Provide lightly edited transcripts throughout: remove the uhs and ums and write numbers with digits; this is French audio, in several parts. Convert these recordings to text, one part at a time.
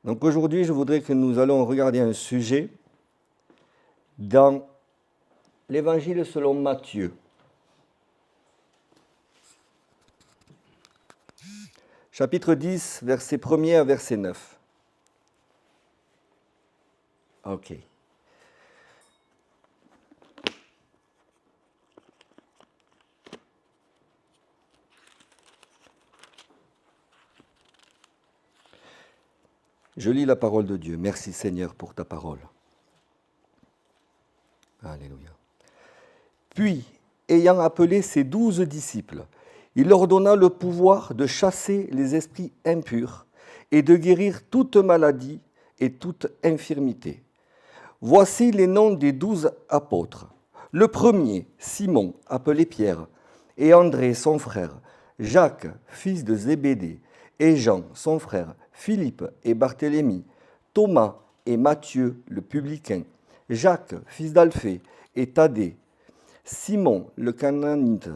Donc aujourd'hui, je voudrais que nous allons regarder un sujet dans l'Évangile selon Matthieu. Chapitre 10, verset 1er à verset 9. Ok. Je lis la parole de Dieu. Merci Seigneur pour ta parole. Alléluia. Puis, ayant appelé ses 12 disciples, il leur donna le pouvoir de chasser les esprits impurs et de guérir toute maladie et toute infirmité. Voici les noms des 12 apôtres. Le premier, Simon, appelé Pierre, et André, son frère, Jacques, fils de Zébédée, et Jean, son frère, Philippe et Barthélemy, Thomas et Matthieu, le publicain, Jacques, fils d'Alphée, et Thaddée, Simon, le Canaanite,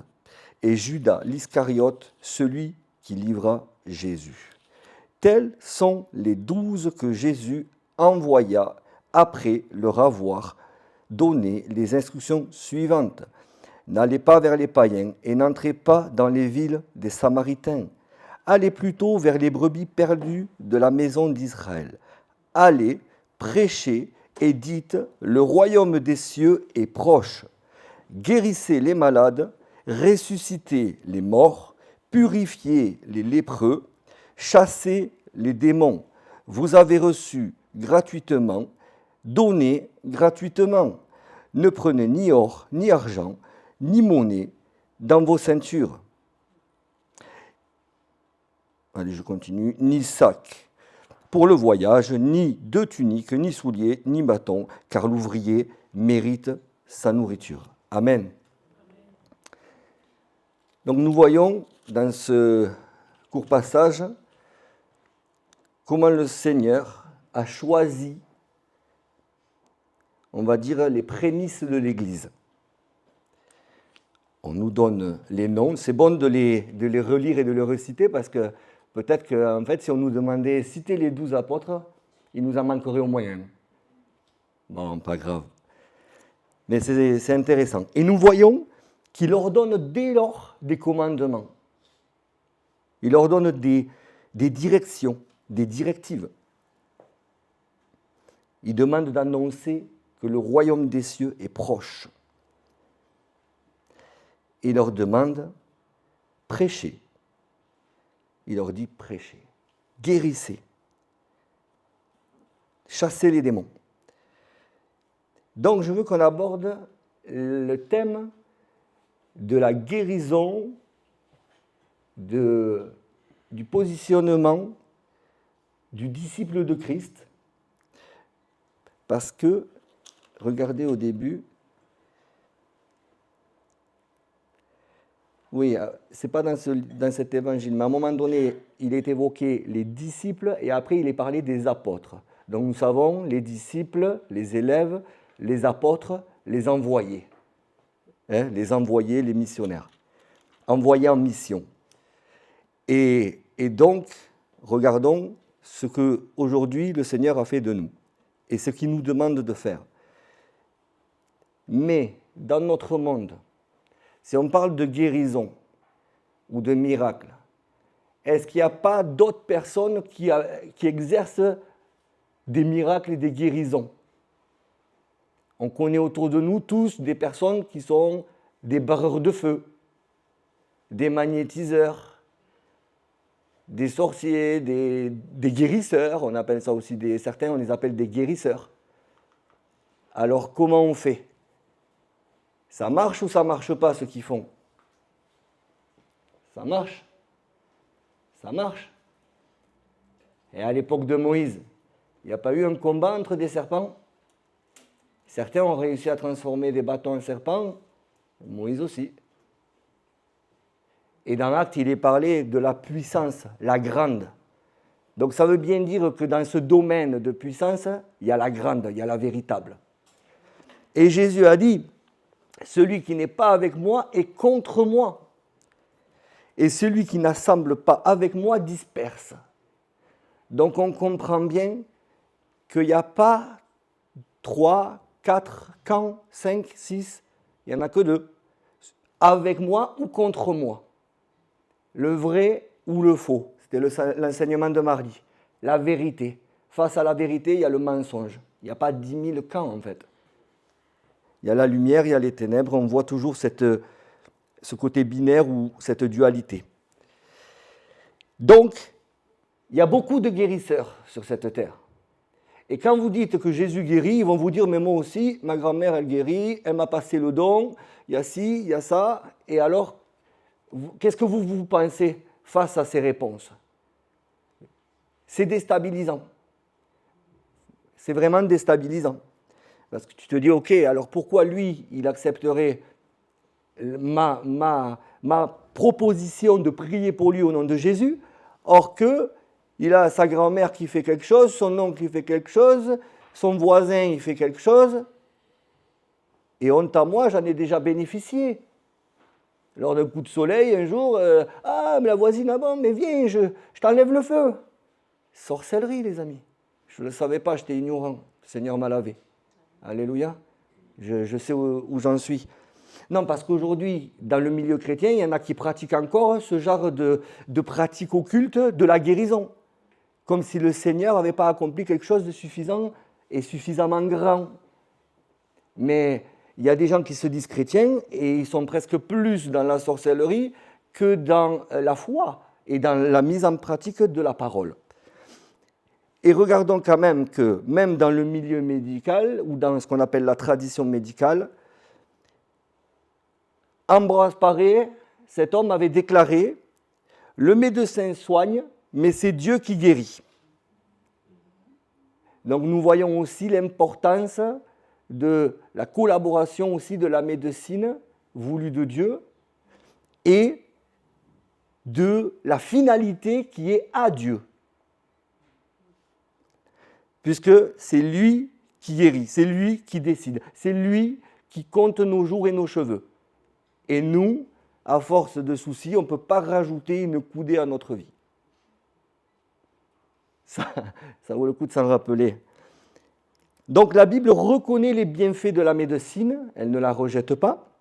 et Judas l'Iscariote, celui qui livra Jésus. Tels sont les 12 que Jésus envoya après leur avoir donné les instructions suivantes. N'allez pas vers les païens et n'entrez pas dans les villes des Samaritains. Allez plutôt vers les brebis perdues de la maison d'Israël. Allez, prêchez et dites, le royaume des cieux est proche. Guérissez les malades, ressuscitez les morts, purifiez les lépreux, chassez les démons. Vous avez reçu gratuitement, donnez gratuitement. Ne prenez ni or, ni argent, ni monnaie dans vos ceintures. Allez, je continue. Ni sac pour le voyage, ni deux tuniques, ni souliers, ni bâton, car l'ouvrier mérite sa nourriture. Amen. Donc nous voyons dans ce court passage comment le Seigneur a choisi, on va dire, les prémices de l'Église. On nous donne les noms, c'est bon de les relire et de les reciter parce que peut-être qu'en fait, si on nous demandait de citer les 12 apôtres, il nous en manquerait au moins un. Bon, pas grave. Mais c'est intéressant. Et nous voyons qu'il leur donne dès lors des commandements. Il leur donne des directions, des directives. Il demande d'annoncer que le royaume des cieux est proche. Il leur demande prêchez. Il leur dit prêchez, guérissez, chassez les démons. Donc je veux qu'on aborde le thème de la guérison, du positionnement du disciple de Christ. Parce que, regardez au début, oui, ce n'est pas dans cet évangile, mais à un moment donné, il est évoqué les disciples et après il est parlé des apôtres. Donc nous savons les disciples, les élèves, les apôtres, les envoyés. Les envoyés, les missionnaires. Envoyés en mission. Et donc, regardons ce qu'aujourd'hui le Seigneur a fait de nous et ce qu'il nous demande de faire. Mais dans notre monde, si on parle de guérison ou de miracle, est-ce qu'il n'y a pas d'autres personnes qui exercent des miracles et des guérisons? On connaît autour de nous tous des personnes qui sont des barreurs de feu, des magnétiseurs, des sorciers, des guérisseurs, on appelle ça aussi certains, on les appelle des guérisseurs. Alors comment on fait? Ça marche ou ça ne marche pas ce qu'ils font? Ça marche. Ça marche. Et à l'époque de Moïse, il n'y a pas eu un combat entre des serpents? Certains ont réussi à transformer des bâtons en serpents, Moïse aussi. Et dans l'Acte, il est parlé de la puissance, la grande. Donc ça veut bien dire que dans ce domaine de puissance, il y a la grande, il y a la véritable. Et Jésus a dit, celui qui n'est pas avec moi est contre moi. Et celui qui n'assemble pas avec moi disperse. Donc on comprend bien qu'il n'y a pas 3, 4 camps, 5, 6, il n'y en a que 2. Avec moi ou contre moi. Le vrai ou le faux. C'était l'enseignement de mardi. La vérité. Face à la vérité, il y a le mensonge. Il n'y a pas 10 000 camps en fait. Il y a la lumière, il y a les ténèbres. On voit toujours ce côté binaire ou cette dualité. Donc, il y a beaucoup de guérisseurs sur cette terre. Et quand vous dites que Jésus guérit, ils vont vous dire, mais moi aussi, ma grand-mère, elle guérit, elle m'a passé le don, il y a ci, il y a ça. Et alors, qu'est-ce que vous pensez face à ces réponses? C'est déstabilisant. C'est vraiment déstabilisant. Parce que tu te dis, ok, alors pourquoi lui, il accepterait ma proposition de prier pour lui au nom de Jésus, or que il a sa grand-mère qui fait quelque chose, son oncle qui fait quelque chose, son voisin il fait quelque chose, et honte à moi, j'en ai déjà bénéficié. Lors d'un coup de soleil, un jour, ah, mais la voisine, ah bon, mais viens, je t'enlève le feu. Sorcellerie, les amis. Je ne le savais pas, j'étais ignorant. Le Seigneur m'a lavé. Alléluia. Je sais où j'en suis. Non, parce qu'aujourd'hui, dans le milieu chrétien, il y en a qui pratiquent encore ce genre de pratique occulte de la guérison. Comme si le Seigneur n'avait pas accompli quelque chose de suffisant et suffisamment grand. Mais il y a des gens qui se disent chrétiens et ils sont presque plus dans la sorcellerie que dans la foi et dans la mise en pratique de la parole. Et regardons quand même que, même dans le milieu médical, ou dans ce qu'on appelle la tradition médicale, Ambroise Paré, cet homme avait déclaré « Le médecin soigne, mais c'est Dieu qui guérit ». Donc nous voyons aussi l'importance de la collaboration aussi de la médecine voulue de Dieu et de la finalité qui est à Dieu. Puisque c'est lui qui guérit, c'est lui qui décide, c'est lui qui compte nos jours et nos cheveux. Et nous, à force de soucis, on ne peut pas rajouter une coudée à notre vie. Ça vaut le coup de s'en rappeler. Donc la Bible reconnaît les bienfaits de la médecine, elle ne la rejette pas.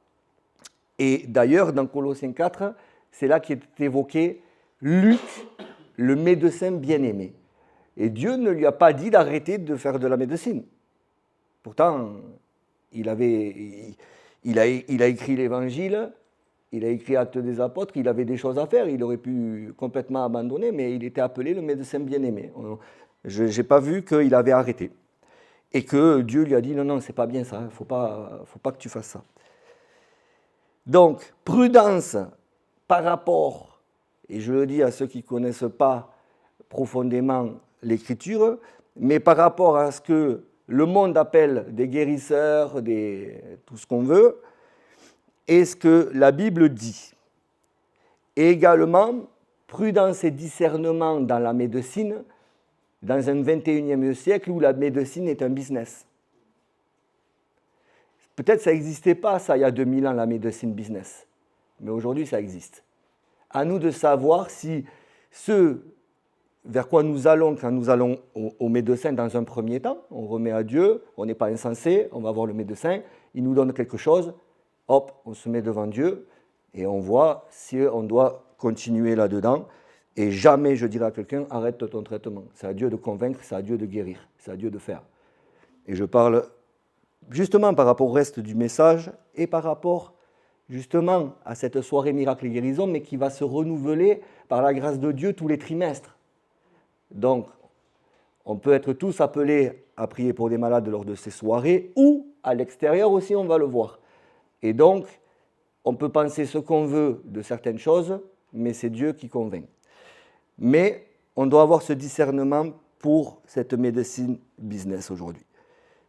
Et d'ailleurs, dans Colossiens 4, c'est là qu'est évoqué Luc, le médecin bien-aimé. Et Dieu ne lui a pas dit d'arrêter de faire de la médecine. Pourtant, il a écrit l'Évangile, il a écrit Actes des Apôtres, il avait des choses à faire, il aurait pu complètement abandonner, mais il était appelé le médecin bien-aimé. Je n'ai pas vu qu'il avait arrêté. Et que Dieu lui a dit, non, c'est pas bien ça, il ne faut pas que tu fasses ça. Donc, prudence par rapport, et je le dis à ceux qui ne connaissent pas profondément l'Écriture, mais par rapport à ce que le monde appelle des guérisseurs, tout ce qu'on veut, et ce que la Bible dit. Et également, prudence et discernement dans la médecine, dans un 21e siècle où la médecine est un business. Peut-être que ça n'existait pas, ça, il y a 2000 ans, la médecine business. Mais aujourd'hui, ça existe. À nous de savoir si ce vers quoi nous allons quand nous allons au médecin dans un premier temps, on remet à Dieu, on n'est pas insensé, on va voir le médecin, il nous donne quelque chose, hop, on se met devant Dieu et on voit si on doit continuer là-dedans. Et jamais je dirai à quelqu'un, arrête ton traitement. C'est à Dieu de convaincre, c'est à Dieu de guérir, c'est à Dieu de faire. Et je parle justement par rapport au reste du message et par rapport justement à cette soirée miracle et guérison, mais qui va se renouveler par la grâce de Dieu tous les trimestres. Donc, on peut être tous appelés à prier pour des malades lors de ces soirées, ou à l'extérieur aussi, on va le voir. Et donc, on peut penser ce qu'on veut de certaines choses, mais c'est Dieu qui convainc. Mais on doit avoir ce discernement pour cette médecine business aujourd'hui.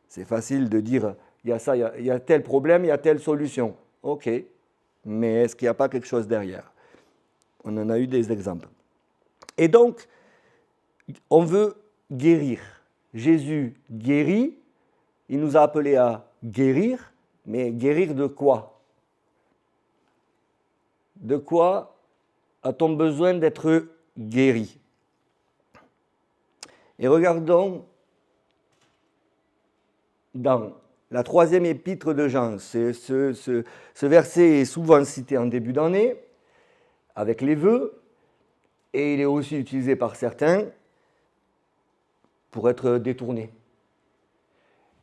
C'est facile de dire, il y a ça, il y a tel problème, il y a telle solution. Ok, mais est-ce qu'il n'y a pas quelque chose derrière? On en a eu des exemples. Et donc, on veut guérir. Jésus guérit, il nous a appelés à guérir, mais guérir de quoi? De quoi a-t-on besoin d'être guéri? Et regardons dans la 3e épître de Jean. Ce verset est souvent cité en début d'année, avec les vœux, et il est aussi utilisé par certains pour être détourné.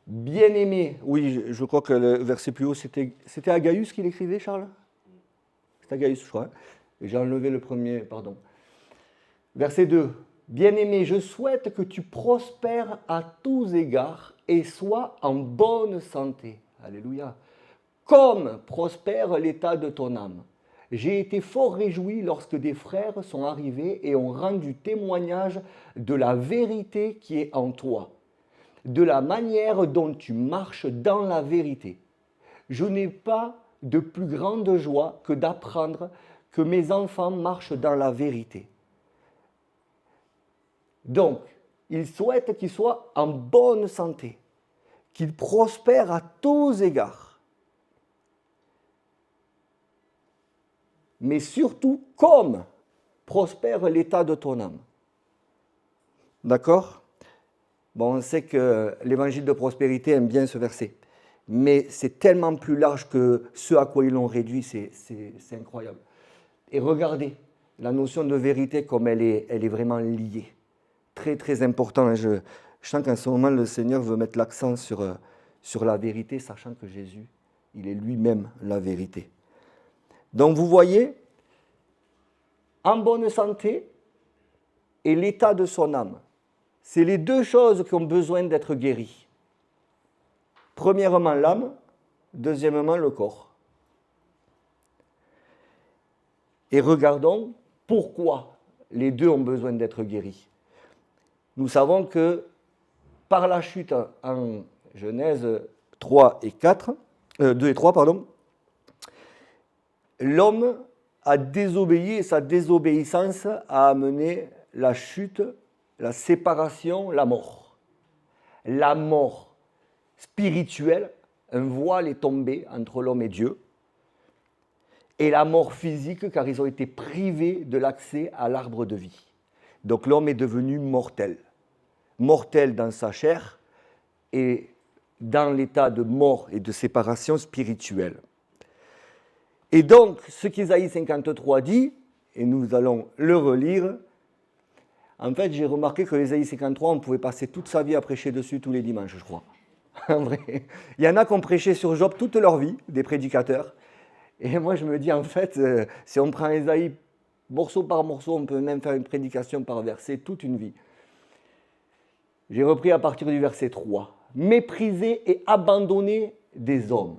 Bien-aimé, oui, je crois que le verset plus haut, c'était Agaius qui l'écrivait, Charles? C'est Agaius, je crois. Et j'ai enlevé le premier, pardon. Verset 2. Bien-aimé, je souhaite que tu prospères à tous égards et sois en bonne santé. Alléluia. Comme prospère l'état de ton âme. J'ai été fort réjoui lorsque des frères sont arrivés et ont rendu témoignage de la vérité qui est en toi, de la manière dont tu marches dans la vérité. Je n'ai pas de plus grande joie que d'apprendre que mes enfants marchent dans la vérité. Donc, il souhaite qu'ils soient en bonne santé, qu'ils prospèrent à tous égards. Mais surtout, comme prospère l'état de ton âme. D'accord? Bon, on sait que l'évangile de prospérité aime bien ce verset. Mais c'est tellement plus large que ce à quoi ils l'ont réduit, c'est incroyable. Et regardez, la notion de vérité comme elle est vraiment liée. Très, très important. Je sens qu'en ce moment, le Seigneur veut mettre l'accent sur la vérité, sachant que Jésus, il est lui-même la vérité. Donc, vous voyez, en bonne santé et l'état de son âme, c'est les deux choses qui ont besoin d'être guéries. Premièrement, l'âme, deuxièmement, le corps. Et regardons pourquoi les deux ont besoin d'être guéris. Nous savons que par la chute en Genèse 3 et 4, 2 et 3, pardon, l'homme a désobéi et sa désobéissance a amené la chute, la séparation, la mort. La mort spirituelle, un voile est tombé entre l'homme et Dieu, et la mort physique car ils ont été privés de l'accès à l'arbre de vie. Donc l'homme est devenu mortel. Mortel dans sa chair et dans l'état de mort et de séparation spirituelle. Et donc, ce qu'Ésaïe 53 dit, et nous allons le relire, en fait, j'ai remarqué que Ésaïe 53, on pouvait passer toute sa vie à prêcher dessus tous les dimanches, je crois. En vrai. Il y en a qui ont prêché sur Job toute leur vie, des prédicateurs. Et moi, je me dis, en fait, si on prend Ésaïe morceau par morceau, on peut même faire une prédication par verset toute une vie. J'ai repris à partir du verset 3. Méprisé et abandonné des hommes.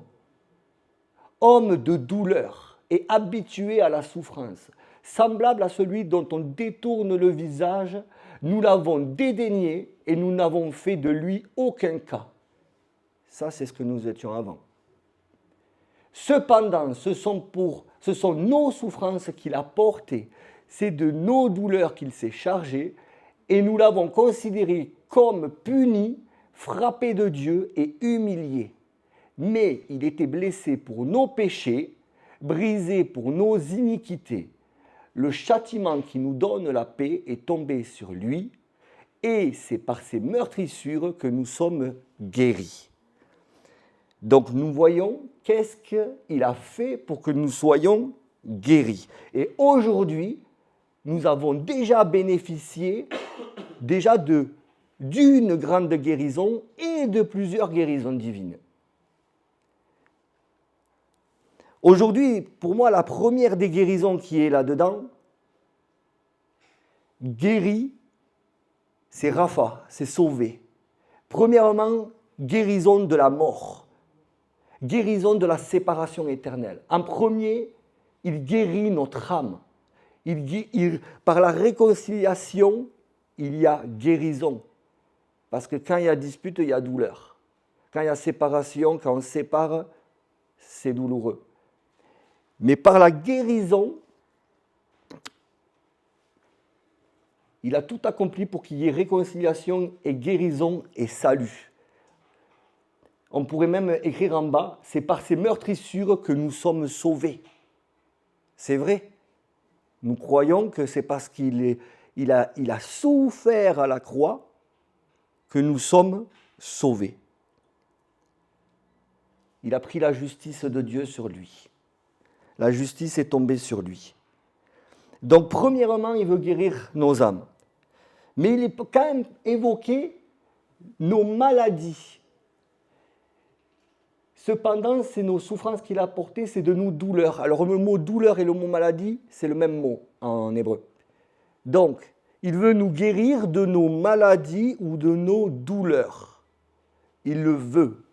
Homme de douleur et habitué à la souffrance, semblable à celui dont on détourne le visage, nous l'avons dédaigné et nous n'avons fait de lui aucun cas. Ça, c'est ce que nous étions avant. Cependant, ce sont nos souffrances qu'il a portées, c'est de nos douleurs qu'il s'est chargé, et nous l'avons considéré comme puni, frappé de Dieu et humilié. Mais il était blessé pour nos péchés, brisé pour nos iniquités. Le châtiment qui nous donne la paix est tombé sur lui, et c'est par ses meurtrissures que nous sommes guéris. Donc nous voyons qu'est-ce qu'il a fait pour que nous soyons guéris. Et aujourd'hui, nous avons déjà bénéficié d'une grande guérison et de plusieurs guérisons divines. Aujourd'hui, pour moi, la première des guérisons qui est là-dedans, guéri, c'est Rapha, c'est sauvé. Premièrement, guérison de la mort, guérison de la séparation éternelle. En premier, il guérit notre âme. Par la réconciliation, il y a guérison. Parce que quand il y a dispute, il y a douleur. Quand il y a séparation, quand on se sépare, c'est douloureux. Mais par la guérison, il a tout accompli pour qu'il y ait réconciliation et guérison et salut. On pourrait même écrire en bas, c'est par ces meurtrissures que nous sommes sauvés. C'est vrai. Nous croyons que c'est parce qu'il a souffert à la croix que nous sommes sauvés. Il a pris la justice de Dieu sur lui. La justice est tombée sur lui. Donc, premièrement, il veut guérir nos âmes. Mais il est quand même évoqué nos maladies. Cependant, c'est nos souffrances qu'il a apportées, c'est de nos douleurs. Alors, le mot douleur et le mot maladie, c'est le même mot en hébreu. Donc, il veut nous guérir de nos maladies ou de nos douleurs. Il le veut.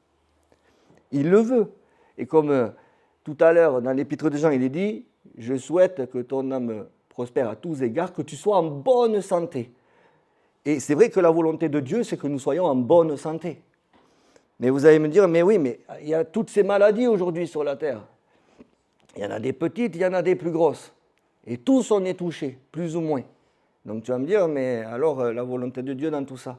Il le veut. Et comme tout à l'heure, dans l'Épître de Jean, il est dit « Je souhaite que ton âme prospère à tous égards, que tu sois en bonne santé. » Et c'est vrai que la volonté de Dieu, c'est que nous soyons en bonne santé. Mais vous allez me dire « Mais oui, mais il y a toutes ces maladies aujourd'hui sur la terre. Il y en a des petites, il y en a des plus grosses. Et tous on est touchés, plus ou moins. » Donc tu vas me dire « Mais alors, la volonté de Dieu dans tout ça ?»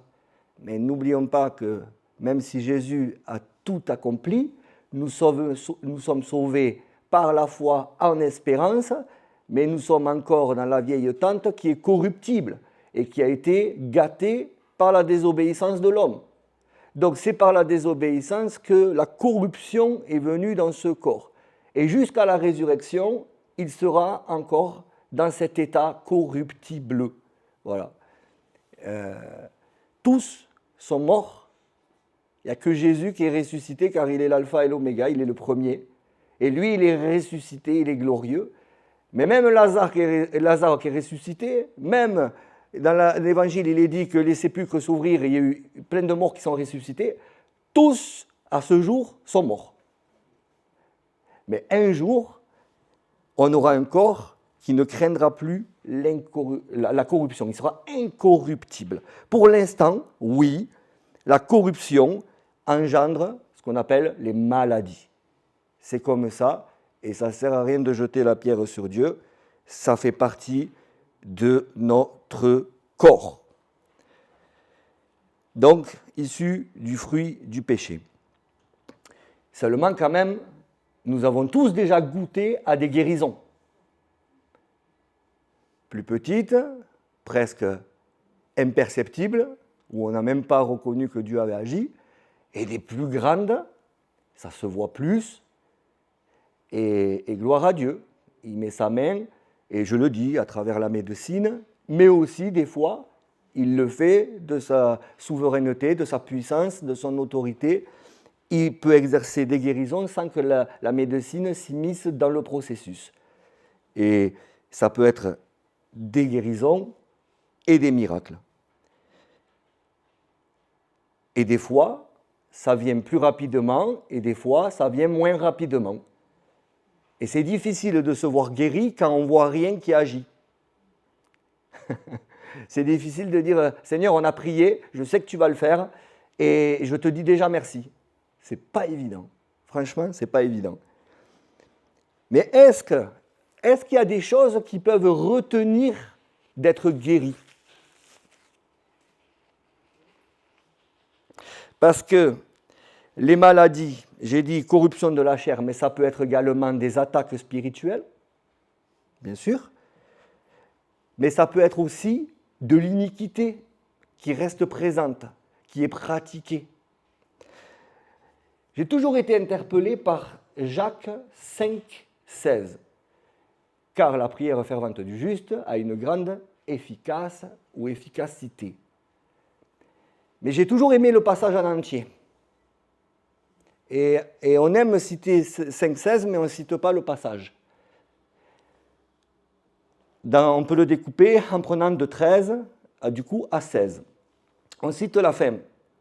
Mais n'oublions pas que même si Jésus a tout accompli, nous sommes sauvés par la foi en espérance, mais nous sommes encore dans la vieille tente qui est corruptible et qui a été gâtée par la désobéissance de l'homme. Donc c'est par la désobéissance que la corruption est venue dans ce corps. Et jusqu'à la résurrection, il sera encore dans cet état corruptible. Voilà. Tous sont morts. Il n'y a que Jésus qui est ressuscité car il est l'alpha et l'oméga, il est le premier. Et lui, il est ressuscité, il est glorieux. Mais même Lazare qui est ressuscité, même dans l'évangile, il est dit que les sépulcres s'ouvrirent et il y a eu plein de morts qui sont ressuscités. Tous, à ce jour, sont morts. Mais un jour, on aura un corps qui ne craindra plus la corruption. Il sera incorruptible. Pour l'instant, oui, la corruption engendre ce qu'on appelle les maladies. C'est comme ça, et ça ne sert à rien de jeter la pierre sur Dieu, ça fait partie de notre corps. Donc, issu du fruit du péché. Seulement, quand même, nous avons tous déjà goûté à des guérisons. Plus petites, presque imperceptibles, où on n'a même pas reconnu que Dieu avait agi, et des plus grandes, ça se voit plus, et gloire à Dieu. Il met sa main, et je le dis, à travers la médecine, mais aussi, des fois, il le fait de sa souveraineté, de sa puissance, de son autorité. Il peut exercer des guérisons sans que la médecine s'immisce dans le processus. Et ça peut être des guérisons et des miracles. Et des fois, ça vient plus rapidement, et des fois, ça vient moins rapidement. Et c'est difficile de se voir guéri quand on ne voit rien qui agit. C'est difficile de dire « Seigneur, on a prié, je sais que tu vas le faire, et je te dis déjà merci. » C'est pas évident. Franchement, c'est pas évident. Mais est-ce qu'il y a des choses qui peuvent retenir d'être guéri? Parce que les maladies, j'ai dit corruption de la chair, mais ça peut être également des attaques spirituelles, bien sûr. Mais ça peut être aussi de l'iniquité qui reste présente, qui est pratiquée. J'ai toujours été interpellé par Jacques 5,16. Car la prière fervente du juste a une grande efficacité. Mais j'ai toujours aimé le passage en entier. Et on aime citer 5,16, mais on ne cite pas le passage. On peut le découper en prenant de 13 du coup à 16. On cite la fin.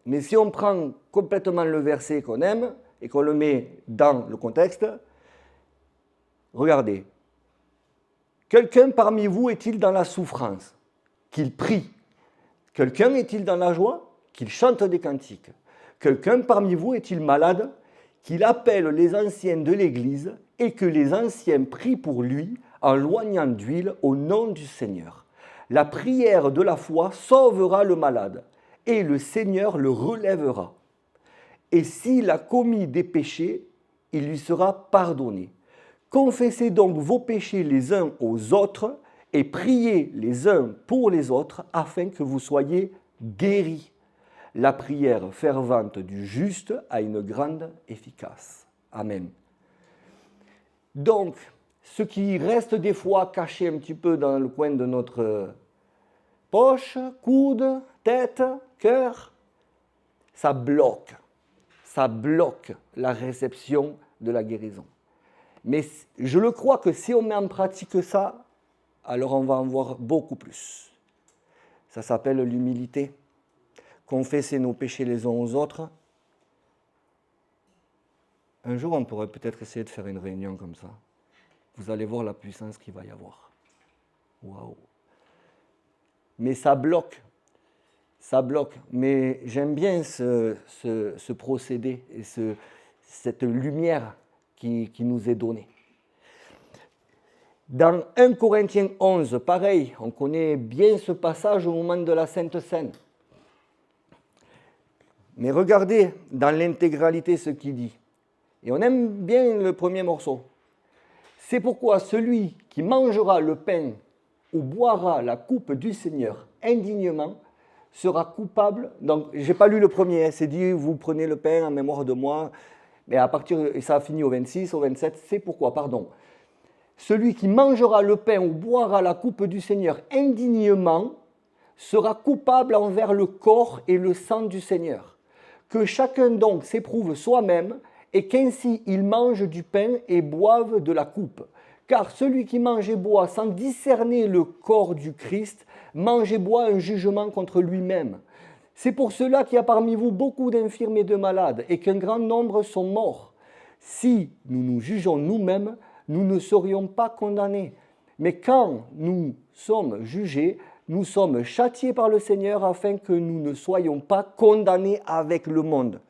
Mais si on prend complètement le verset qu'on aime et qu'on le met dans le contexte, regardez. Quelqu'un parmi vous est-il dans la souffrance? Qu'il prie. Quelqu'un est-il dans la joie? Qu'il chante des cantiques. Quelqu'un parmi vous est-il malade? Qu'il appelle les anciens de l'Église et que les anciens prient pour lui en loignant d'huile au nom du Seigneur. La prière de la foi sauvera le malade et le Seigneur le relèvera. Et s'il a commis des péchés, il lui sera pardonné. Confessez donc vos péchés les uns aux autres et priez les uns pour les autres afin que vous soyez guéris. la prière fervente du juste a une grande efficace. Amen. Donc, ce qui reste des fois caché un petit peu dans le coin de notre poche, coude, tête, cœur, ça bloque la réception de la guérison. Mais je le crois que si on met en pratique ça, alors on va en voir beaucoup plus. Ça s'appelle l'humilité. Confesser nos péchés les uns aux autres. Un jour, on pourrait peut-être essayer de faire une réunion comme ça. Vous allez voir la puissance qu'il va y avoir. Waouh! Mais ça bloque. Ça bloque. Mais j'aime bien ce procédé et cette lumière qui nous est donnée. Dans 1 Corinthiens 11, pareil, on connaît bien ce passage au moment de la Sainte Seine. Mais regardez dans l'intégralité ce qu'il dit. Et on aime bien le premier morceau. C'est pourquoi celui qui mangera le pain ou boira la coupe du Seigneur indignement sera coupable. Donc, je n'ai pas lu le premier, c'est dit vous prenez le pain en mémoire de moi. Mais à partir, et ça a fini au 26, au 27, c'est pourquoi, pardon. Celui qui mangera le pain ou boira la coupe du Seigneur indignement sera coupable envers le corps et le sang du Seigneur. Que chacun donc s'éprouve soi-même et qu'ainsi il mange du pain et boive de la coupe. Car celui qui mange et boit sans discerner le corps du Christ, mange et boit un jugement contre lui-même. C'est pour cela qu'il y a parmi vous beaucoup d'infirmes et de malades et qu'un grand nombre sont morts. Si nous nous jugeons nous-mêmes, nous ne serions pas condamnés. Mais quand nous sommes jugés, nous sommes châtiés par le Seigneur afin que nous ne soyons pas condamnés avec le monde.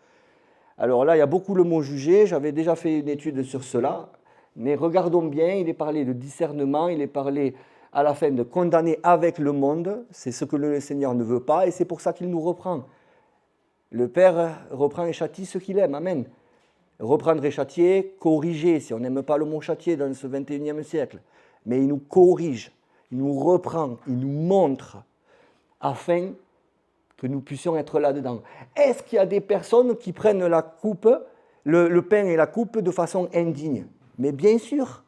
Alors là, il y a beaucoup le mot juger, j'avais déjà fait une étude sur cela, mais regardons bien, il est parlé de discernement, il est parlé à la fin de condamner avec le monde, c'est ce que le Seigneur ne veut pas et c'est pour ça qu'il nous reprend. Le Père reprend et châtie ceux qu'il aime, amen. Reprendre et châtier, corriger, si on n'aime pas le mot châtier dans ce 21e siècle, mais il nous corrige, il nous reprend, il nous montre, afin que nous puissions être là-dedans. Est-ce qu'il y a des personnes qui prennent la coupe, le pain et la coupe de façon indigne? Mais bien sûr.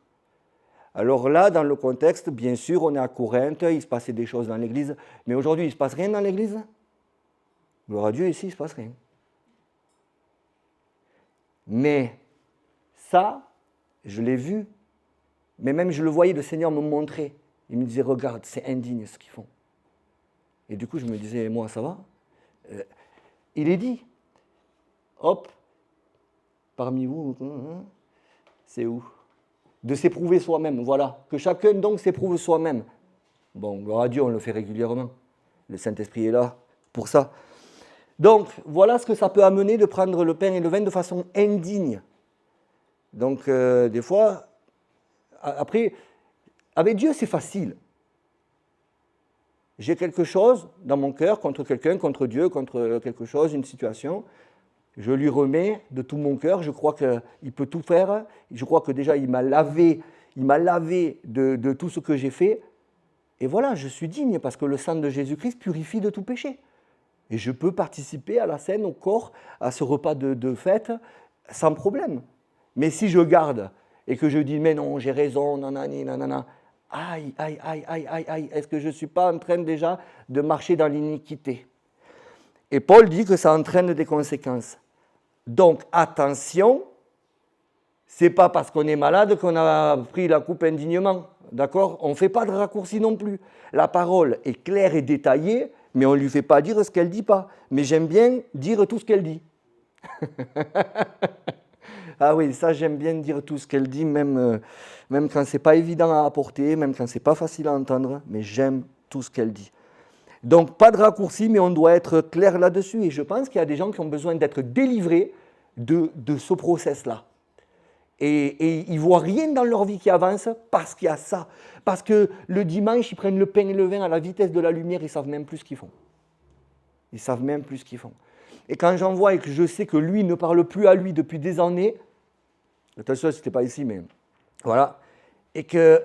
Alors là, dans le contexte, bien sûr, on est à Corinthe, il se passait des choses dans l'église, mais aujourd'hui, il ne se passe rien dans l'église? Gloire à Dieu, ici, il ne se passe rien. Mais ça, je l'ai vu, mais même je le voyais, le Seigneur me montrait. Il me disait, regarde, c'est indigne ce qu'ils font. Et du coup, je me disais, moi, ça va? Il est dit, hop, parmi vous, c'est où? De s'éprouver soi-même, voilà. Que chacun donc s'éprouve soi-même. Bon, gloire à Dieu, on le fait régulièrement. Le Saint-Esprit est là pour ça. Donc, voilà ce que ça peut amener de prendre le pain et le vin de façon indigne. Donc, des fois, après, avec Dieu, c'est facile. J'ai quelque chose dans mon cœur contre quelqu'un, contre Dieu, contre quelque chose, une situation. Je lui remets de tout mon cœur. Je crois qu'il peut tout faire. Je crois que déjà, il m'a lavé de tout ce que j'ai fait. Et voilà, je suis digne parce que le sang de Jésus-Christ purifie de tout péché. Et je peux participer à la scène, au corps, à ce repas de fête, sans problème. Mais si je garde et que je dis, mais non, j'ai raison, nanani, nanana, aïe, aïe, aïe, aïe, aïe, aïe, est-ce que je ne suis pas en train déjà de marcher dans l'iniquité? Et Paul dit que ça entraîne des conséquences. Donc, attention, ce n'est pas parce qu'on est malade qu'on a pris la coupe indignement. D'accord? On ne fait pas de raccourci non plus. La parole est claire et détaillée, mais on ne lui fait pas dire ce qu'elle ne dit pas. Mais j'aime bien dire tout ce qu'elle dit. Ah oui, ça j'aime bien dire tout ce qu'elle dit, même quand ce n'est pas évident à apporter, même quand ce n'est pas facile à entendre, mais j'aime tout ce qu'elle dit. Donc pas de raccourci, mais on doit être clair là-dessus. Et je pense qu'il y a des gens qui ont besoin d'être délivrés de ce process-là. Et ils ne voient rien dans leur vie qui avance parce qu'il y a ça. Parce que le dimanche, ils prennent le pain et le vin à la vitesse de la lumière, ils ne savent même plus ce qu'ils font. Ils ne savent même plus ce qu'ils font. Et quand j'en vois et que je sais que lui ne parle plus à lui depuis des années, attention, ce n'était pas ici, mais voilà, et que,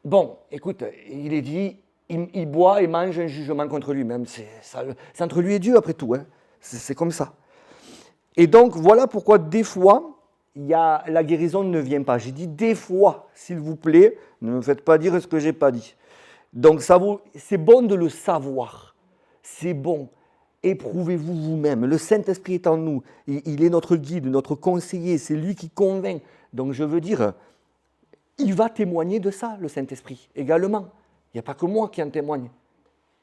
bon, écoute, il est dit, il boit et mange un jugement contre lui-même. C'est entre lui et Dieu, après tout. Hein. C'est comme ça. Et donc, voilà pourquoi des fois, la guérison ne vient pas. J'ai dit des fois, s'il vous plaît, ne me faites pas dire ce que je n'ai pas dit. Donc, c'est bon de le savoir. C'est bon. Éprouvez-vous vous-même. Le Saint-Esprit est en nous. Il est notre guide, notre conseiller. C'est lui qui convainc. Donc, je veux dire, il va témoigner de ça, le Saint-Esprit, également. Il n'y a pas que moi qui en témoigne.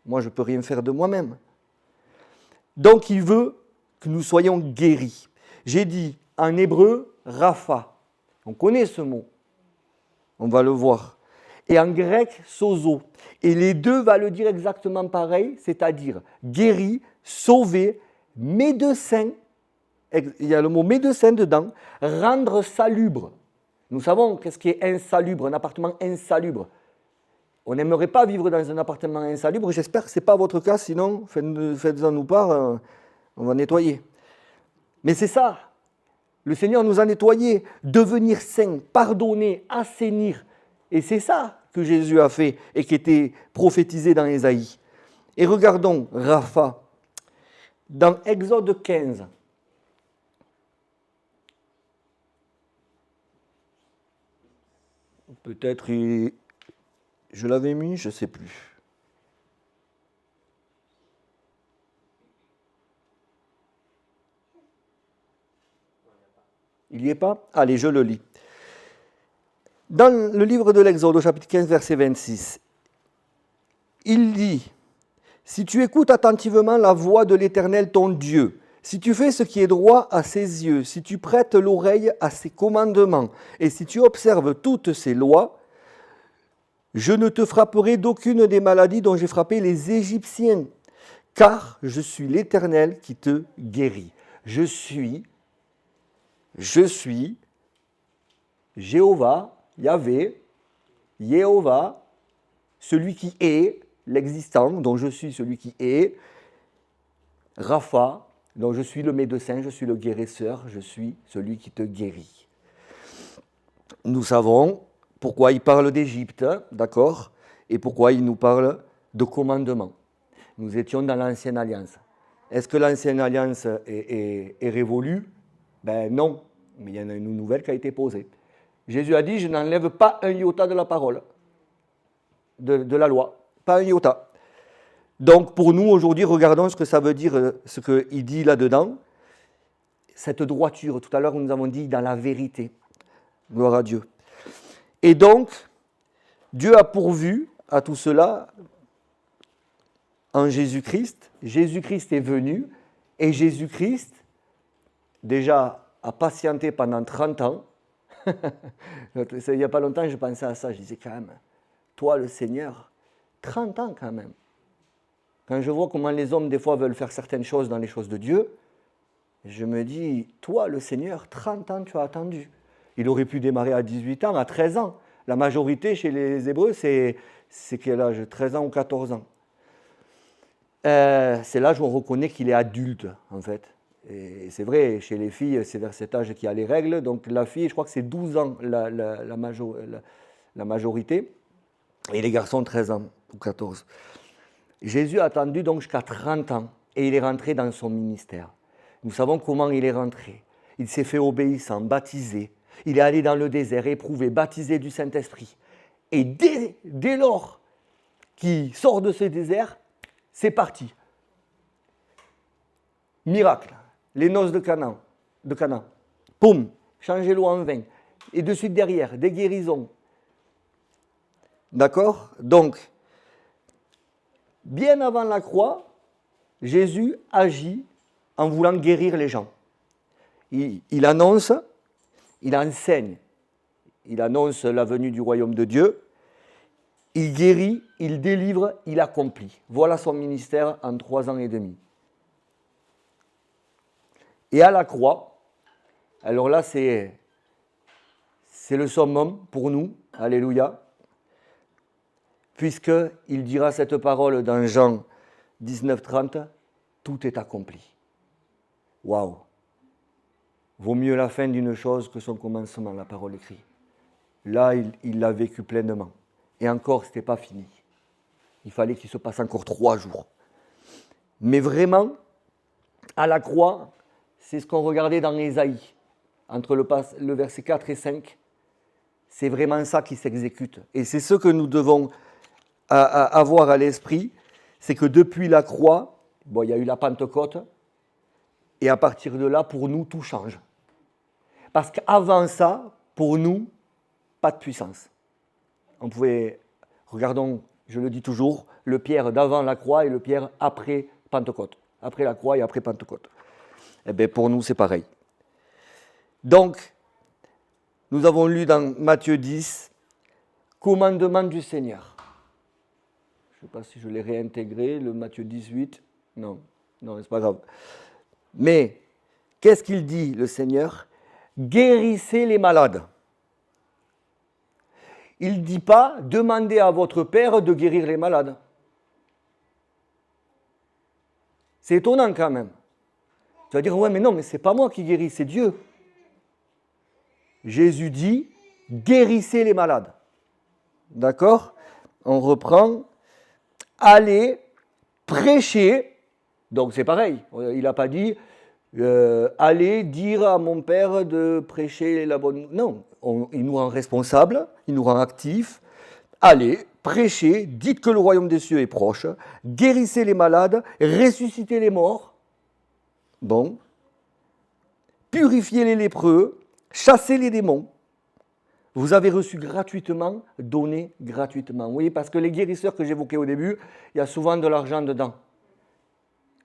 Moi, je ne peux rien faire de moi-même. Donc, il veut que nous soyons guéris. J'ai dit en hébreu, Rapha. On connaît ce mot. On va le voir. Et en grec, sozo. Et les deux va le dire exactement pareil, c'est-à-dire guéri, sauver, médecin. Il y a le mot médecin dedans. Rendre salubre. Nous savons qu'est-ce qui est insalubre, un appartement insalubre. On n'aimerait pas vivre dans un appartement insalubre. J'espère que ce n'est pas votre cas, sinon faites-en nous part, on va nettoyer. Mais c'est ça. Le Seigneur nous a nettoyés, devenir saints, pardonner, assainir. Et c'est ça que Jésus a fait et qui était prophétisé dans Ésaïe. Et regardons Rapha. Dans Exode 15, peut-être je l'avais mis, je ne sais plus. Il n'y est pas? Allez, je le lis. Dans le livre de l'Exode, au chapitre 15, verset 26, il dit « Si tu écoutes attentivement la voix de l'Éternel ton Dieu, si tu fais ce qui est droit à ses yeux, si tu prêtes l'oreille à ses commandements, et si tu observes toutes ses lois, je ne te frapperai d'aucune des maladies dont j'ai frappé les Égyptiens, car je suis l'Éternel qui te guérit. Je suis Jéhovah, Yahvé, Jéhovah, celui qui est, l'existant, dont je suis celui qui est, Rapha, dont je suis le médecin, je suis le guérisseur, je suis celui qui te guérit. » Nous savons pourquoi il parle d'Égypte, d'accord, et pourquoi il nous parle de commandement. Nous étions dans l'Ancienne Alliance. Est-ce que l'Ancienne Alliance est révolue? Ben non, mais il y en a une nouvelle qui a été posée. Jésus a dit, je n'enlève pas un iota de la parole, de la loi, pas un iota. Donc pour nous, aujourd'hui, regardons ce que ça veut dire, ce qu'il dit là-dedans. Cette droiture, tout à l'heure nous avons dit dans la vérité. Gloire à Dieu. Et donc, Dieu a pourvu à tout cela en Jésus-Christ. Jésus-Christ est venu et Jésus-Christ, déjà, a patienté pendant 30 ans. Il n'y a pas longtemps, je pensais à ça. Je disais quand même, toi le Seigneur, 30 ans quand même. Quand je vois comment les hommes, des fois, veulent faire certaines choses dans les choses de Dieu, je me dis, toi le Seigneur, 30 ans tu as attendu. Il aurait pu démarrer à 18 ans, à 13 ans. La majorité chez les Hébreux, c'est quel âge? 13 ans ou 14 ans. C'est l'âge où on reconnaît qu'il est adulte, en fait. Et c'est vrai, chez les filles, c'est vers cet âge qu'il y a les règles. Donc la fille, je crois que c'est 12 ans la majorité. Et les garçons, 13 ans ou 14. Jésus a attendu donc jusqu'à 30 ans. Et il est rentré dans son ministère. Nous savons comment il est rentré. Il s'est fait obéissant, baptisé. Il est allé dans le désert, éprouvé, baptisé du Saint-Esprit. Et dès lors qu'il sort de ce désert, c'est parti. Miracle. Les noces de Cana. Poum, changer l'eau en vin. Et de suite derrière, des guérisons. D'accord? Donc, bien avant la croix, Jésus agit en voulant guérir les gens. Il annonce, il enseigne, il annonce la venue du royaume de Dieu, il guérit, il délivre, il accomplit. Voilà son ministère en 3 ans et demi. Et à la croix, alors là c'est le summum pour nous, alléluia, puisqu'il dira cette parole dans Jean 19:30, tout est accompli. Waouh! Vaut mieux la fin d'une chose que son commencement, la parole écrite. Là, il l'a vécu pleinement. Et encore, ce n'était pas fini. Il fallait qu'il se passe encore 3 jours. Mais vraiment, à la croix, c'est ce qu'on regardait dans Ésaïe, entre le verset 4 et 5. C'est vraiment ça qui s'exécute. Et c'est ce que nous devons avoir à l'esprit, c'est que depuis la croix, bon, il y a eu la Pentecôte, et à partir de là, pour nous, tout change. Parce qu'avant ça, pour nous, pas de puissance. On pouvait, regardons, je le dis toujours, le Pierre d'avant la croix et le Pierre après Pentecôte. Après la croix et après Pentecôte. Eh bien, pour nous, c'est pareil. Donc, nous avons lu dans Matthieu 10, commandement du Seigneur. Je ne sais pas si je l'ai réintégré, le Matthieu 18. Non, c'est pas grave. Mais, qu'est-ce qu'il dit, le Seigneur? Guérissez les malades. Il ne dit pas, demandez à votre Père de guérir les malades. C'est étonnant quand même. Tu vas dire, ouais, mais non, mais c'est pas moi qui guéris, c'est Dieu. Jésus dit, guérissez les malades. D'accord? On reprend, allez prêcher. Donc c'est pareil, il n'a pas dit, allez dire à mon Père de prêcher la bonne... Non, il nous rend responsables, il nous rend actifs. Allez, prêchez, dites que le royaume des cieux est proche, guérissez les malades, ressuscitez les morts. Bon. Purifiez les lépreux, chassez les démons. Vous avez reçu gratuitement, donné gratuitement. Vous voyez, parce que les guérisseurs que j'évoquais au début, il y a souvent de l'argent dedans.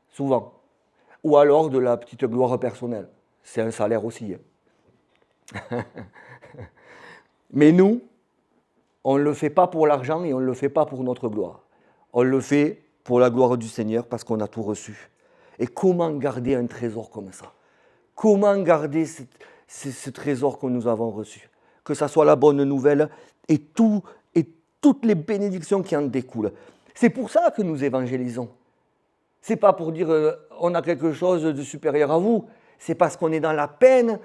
Souvent. Ou alors de la petite gloire personnelle. C'est un salaire aussi. Mais nous, on ne le fait pas pour l'argent et on ne le fait pas pour notre gloire. On le fait pour la gloire du Seigneur parce qu'on a tout reçu. Et comment garder un trésor comme ça? Comment garder ce trésor que nous avons reçu? Que ça soit la bonne nouvelle et toutes les bénédictions qui en découlent. C'est pour ça que nous évangélisons. C'est pas pour dire on a quelque chose de supérieur à vous. C'est parce qu'on est dans la peine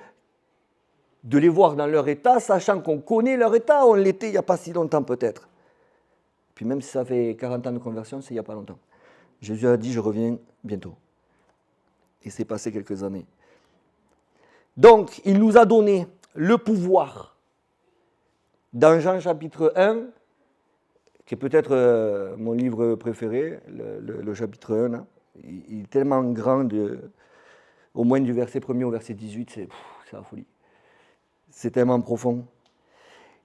de les voir dans leur état, sachant qu'on connaît leur état. On l'était il n'y a pas si longtemps peut-être. Puis même si ça fait 40 ans de conversion, c'est il n'y a pas longtemps. Jésus a dit je reviens bientôt. Et c'est passé quelques années. Donc, il nous a donné le pouvoir. Dans Jean chapitre 1, qui est peut-être mon livre préféré, le chapitre 1, là, il est tellement grand, au moins du verset 1er au verset 18, c'est la folie. C'est tellement profond.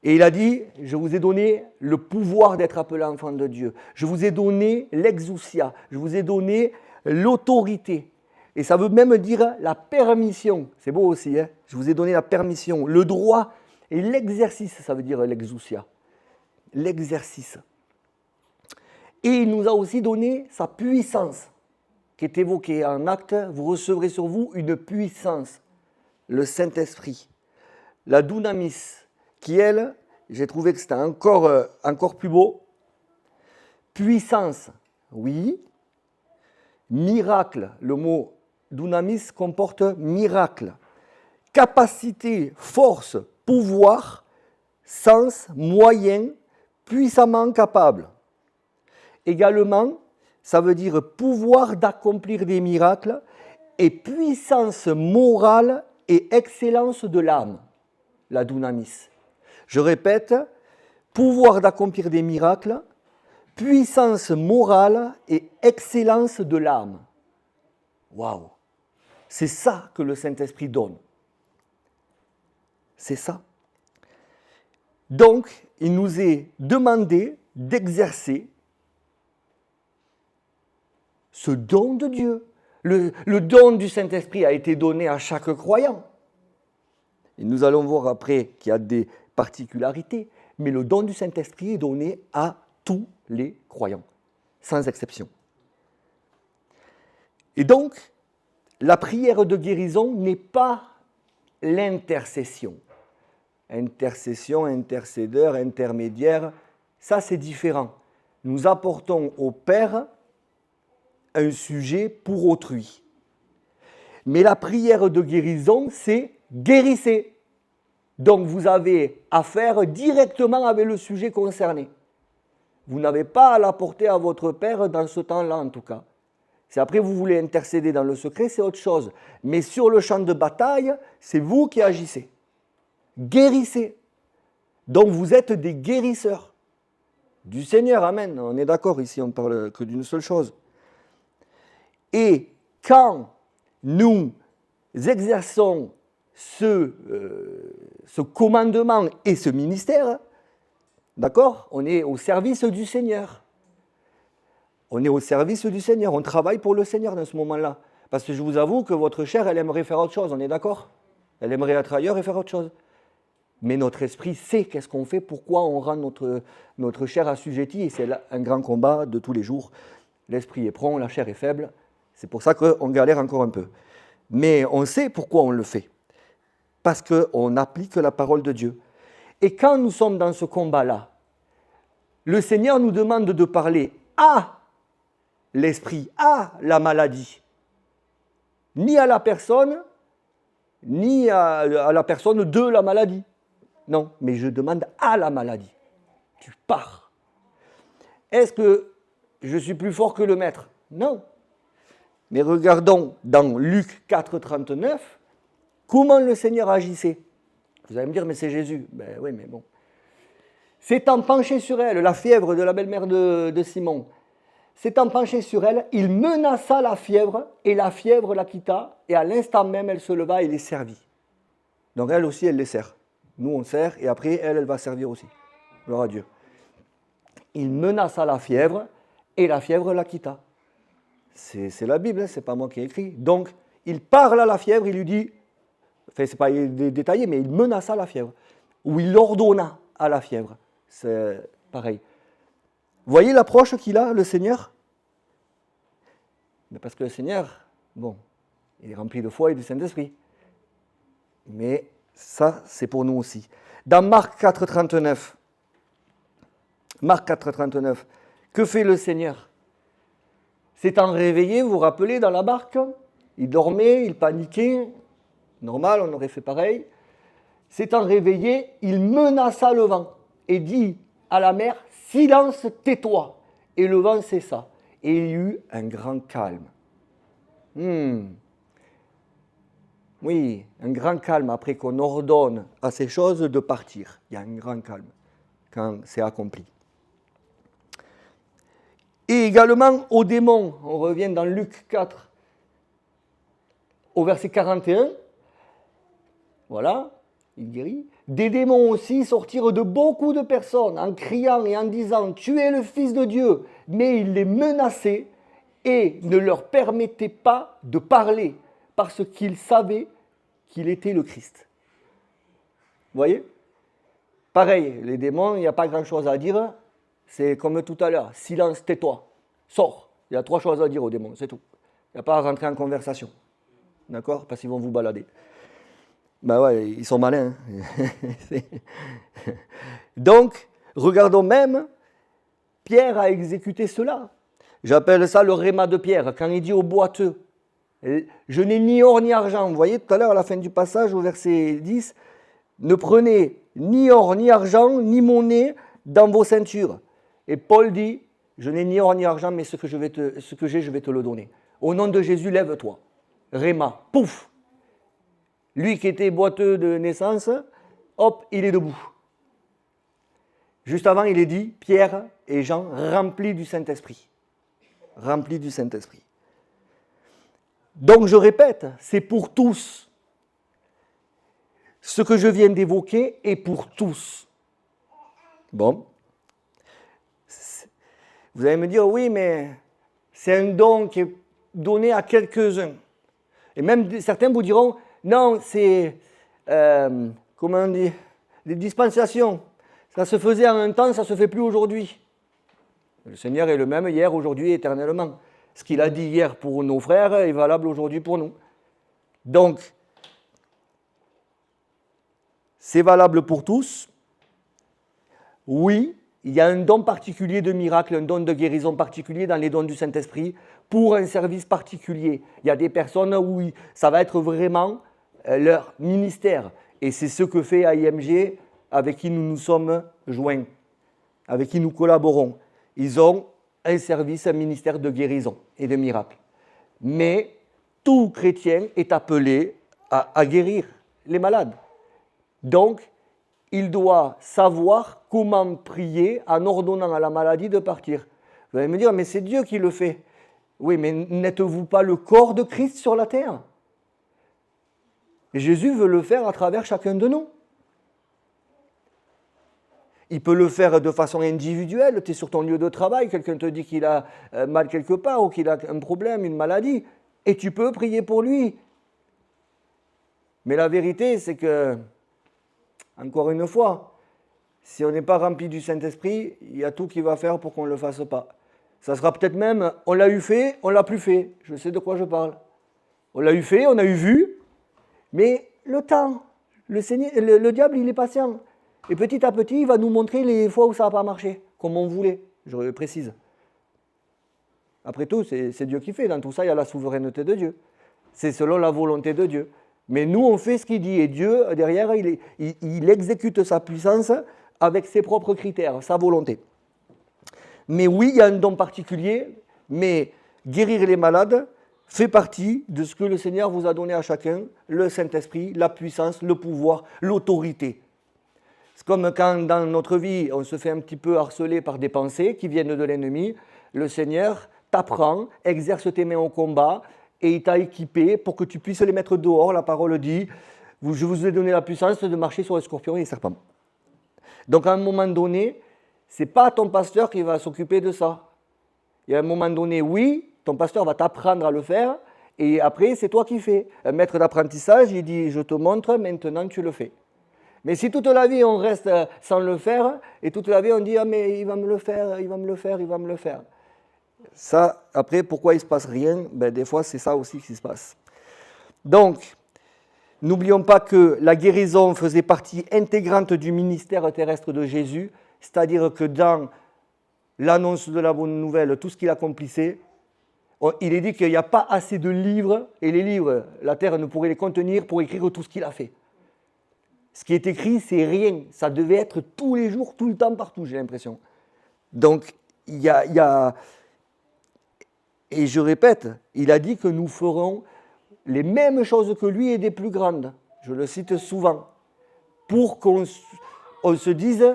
Et il a dit, je vous ai donné le pouvoir d'être appelé enfant de Dieu. Je vous ai donné l'exousia. Je vous ai donné l'autorité. Et ça veut même dire la permission. C'est beau aussi, hein? Je vous ai donné la permission, le droit et l'exercice, ça veut dire l'exousia. L'exercice. Et il nous a aussi donné sa puissance, qui est évoquée en acte. Vous recevrez sur vous une puissance, le Saint-Esprit. La dunamis, qui elle, j'ai trouvé que c'était encore plus beau. Puissance, oui. Miracle, le mot dunamis comporte miracle. Capacité, force, pouvoir, sens, moyen, puissamment capable. Également, ça veut dire pouvoir d'accomplir des miracles et puissance morale et excellence de l'âme, la dunamis. Je répète, pouvoir d'accomplir des miracles, puissance morale et excellence de l'âme. Waouh! C'est ça que le Saint-Esprit donne. C'est ça. Donc, il nous est demandé d'exercer ce don de Dieu. Le don du Saint-Esprit a été donné à chaque croyant. Et nous allons voir après qu'il y a des particularités, mais le don du Saint-Esprit est donné à tous les croyants, sans exception. Et donc, la prière de guérison n'est pas l'intercession. Intercession, intercédeur, intermédiaire, ça c'est différent. Nous apportons au Père un sujet pour autrui. Mais la prière de guérison, c'est guérissez. Donc vous avez affaire directement avec le sujet concerné. Vous n'avez pas à l'apporter à votre Père dans ce temps-là, en tout cas. Si après vous voulez intercéder dans le secret, c'est autre chose. Mais sur le champ de bataille, c'est vous qui agissez. Guérissez. Donc vous êtes des guérisseurs du Seigneur, amen. On est d'accord ici, on ne parle que d'une seule chose. Et quand nous exerçons ce commandement et ce ministère, d'accord, on est au service du Seigneur. On est au service du Seigneur, on travaille pour le Seigneur dans ce moment-là. Parce que je vous avoue que votre chair, elle aimerait faire autre chose, on est d'accord? Elle aimerait être ailleurs et faire autre chose. Mais notre esprit sait qu'est-ce qu'on fait, pourquoi on rend notre chair assujettie, et c'est un grand combat de tous les jours. L'esprit est prompt, la chair est faible, c'est pour ça qu'on galère encore un peu. Mais on sait pourquoi on le fait, parce qu'on applique la parole de Dieu. Et quand nous sommes dans ce combat-là, le Seigneur nous demande de parler à l'esprit, à la maladie, ni à la personne, ni à la personne de la maladie. Non, mais je demande à la maladie. Tu pars. Est-ce que je suis plus fort que le maître? Non. Mais regardons dans Luc 4, 39, comment le Seigneur agissait. Vous allez me dire, mais c'est Jésus. Ben oui, mais bon. S'étant penché sur elle, la fièvre de la belle-mère de Simon, s'étant penché sur elle, il menaça la fièvre, et la fièvre la quitta, et à l'instant même, elle se leva et les servit. Donc elle aussi, elle les sert. Nous, on sert, et après, elle va servir aussi. Gloire à Dieu. Il menaça la fièvre, et la fièvre la quitta. C'est la Bible, hein, c'est pas moi qui ai écrit. Donc, il parle à la fièvre, il lui dit, enfin, c'est pas détaillé, mais il menaça la fièvre. Ou il ordonna à la fièvre. C'est pareil. Vous voyez l'approche qu'il a, le Seigneur? Mais parce que le Seigneur, bon, il est rempli de foi et du Saint-Esprit. Mais ça, c'est pour nous aussi. Dans Marc 4, 39, que fait le Seigneur? S'étant réveillé, vous vous rappelez, dans la barque, il dormait, il paniquait, normal, on aurait fait pareil. S'étant réveillé, il menaça le vent et dit à la mer, « Silence, tais-toi !» Et le vent cessa. Et il y eut un grand calme. Oui, un grand calme après qu'on ordonne à ces choses de partir. Il y a un grand calme quand c'est accompli. Et également aux démons, on revient dans Luc 4, au verset 41. Voilà, il guérit. Des démons aussi sortirent de beaucoup de personnes en criant et en disant « Tu es le Fils de Dieu !» Mais il les menaçait et ne leur permettait pas de parler parce qu'ils savaient qu'il était le Christ. Vous voyez? Pareil, les démons, il n'y a pas grand-chose à dire. C'est comme tout à l'heure, silence, tais-toi, sors. Il y a 3 choses à dire aux démons, c'est tout. Il n'y a pas à rentrer en conversation. D'accord? Parce qu'ils vont vous balader. Ben ouais, ils sont malins. Donc, regardons même, Pierre a exécuté cela. J'appelle ça le rhéma de Pierre, quand il dit au boiteux, je n'ai ni or ni argent. Vous voyez tout à l'heure à la fin du passage, au verset 10, ne prenez ni or ni argent, ni monnaie dans vos ceintures. Et Paul dit, je n'ai ni or ni argent, mais ce que j'ai, je vais te le donner. Au nom de Jésus, lève-toi. Rhéma, pouf. Lui qui était boiteux de naissance, hop, il est debout. Juste avant, il est dit, Pierre et Jean remplis du Saint-Esprit. Remplis du Saint-Esprit. Donc je répète, c'est pour tous. Ce que je viens d'évoquer est pour tous. Bon. Vous allez me dire, oui, mais c'est un don qui est donné à quelques-uns. Et même certains vous diront, non, c'est, comment on dit, des dispensations. Ça se faisait en un temps, ça ne se fait plus aujourd'hui. Le Seigneur est le même hier, aujourd'hui, éternellement. Ce qu'il a dit hier pour nos frères est valable aujourd'hui pour nous. Donc, c'est valable pour tous. Oui, il y a un don particulier de miracle, un don de guérison particulier dans les dons du Saint-Esprit pour un service particulier. Il y a des personnes où ça va être vraiment leur ministère. Et c'est ce que fait AIMG avec qui nous nous sommes joints, avec qui nous collaborons. ils ont un service, un ministère de guérison et de miracles. Mais tout chrétien est appelé à guérir les malades. Donc, il doit savoir comment prier en ordonnant à la maladie de partir. Vous allez me dire, mais c'est Dieu qui le fait. Oui, mais n'êtes-vous pas le corps de Christ sur la terre? Et Jésus veut le faire à travers chacun de nous. Il peut le faire de façon individuelle. Tu es sur ton lieu de travail, quelqu'un te dit qu'il a mal quelque part ou qu'il a un problème, une maladie, et tu peux prier pour lui. Mais la vérité, c'est que, encore une fois, si on n'est pas rempli du Saint-Esprit, il y a tout qui va faire pour qu'on ne le fasse pas. Ça sera peut-être même, on l'a eu fait, on ne l'a plus fait. Je sais de quoi je parle. On l'a eu fait, on a eu vu, mais le temps, le diable, il est patient. Et petit à petit, il va nous montrer les fois où ça n'a pas marché, comme on voulait, je le précise. Après tout, c'est Dieu qui fait. Dans tout ça, il y a la souveraineté de Dieu. C'est selon la volonté de Dieu. Mais nous, on fait ce qu'il dit. Et Dieu, derrière, il exécute sa puissance avec ses propres critères, sa volonté. Mais oui, il y a un don particulier, mais guérir les malades fait partie de ce que le Seigneur vous a donné à chacun, le Saint-Esprit, la puissance, le pouvoir, l'autorité. C'est comme quand dans notre vie, on se fait un petit peu harceler par des pensées qui viennent de l'ennemi. Le Seigneur t'apprend, exerce tes mains au combat et il t'a équipé pour que tu puisses les mettre dehors. La parole dit, je vous ai donné la puissance de marcher sur les scorpions et les serpents. Donc à un moment donné, ce n'est pas ton pasteur qui va s'occuper de ça. Et à un moment donné, oui, ton pasteur va t'apprendre à le faire et après, c'est toi qui fais. Un maître d'apprentissage, il dit, je te montre, maintenant tu le fais. Mais si toute la vie on reste sans le faire, et toute la vie on dit « Ah mais il va me le faire, il va me le faire, il va me le faire ». Ça, après, pourquoi il ne se passe rien? Des fois, c'est ça aussi qui se passe. Donc, n'oublions pas que la guérison faisait partie intégrante du ministère terrestre de Jésus, c'est-à-dire que dans l'annonce de la bonne nouvelle, tout ce qu'il accomplissait, il est dit qu'il n'y a pas assez de livres, et les livres, la terre ne pourrait les contenir pour écrire tout ce qu'il a fait. Ce qui est écrit, c'est rien. Ça devait être tous les jours, tout le temps, partout, j'ai l'impression. Donc, il y a... Et je répète, il a dit que nous ferons les mêmes choses que lui et des plus grandes. Je le cite souvent. Pour qu'on se dise,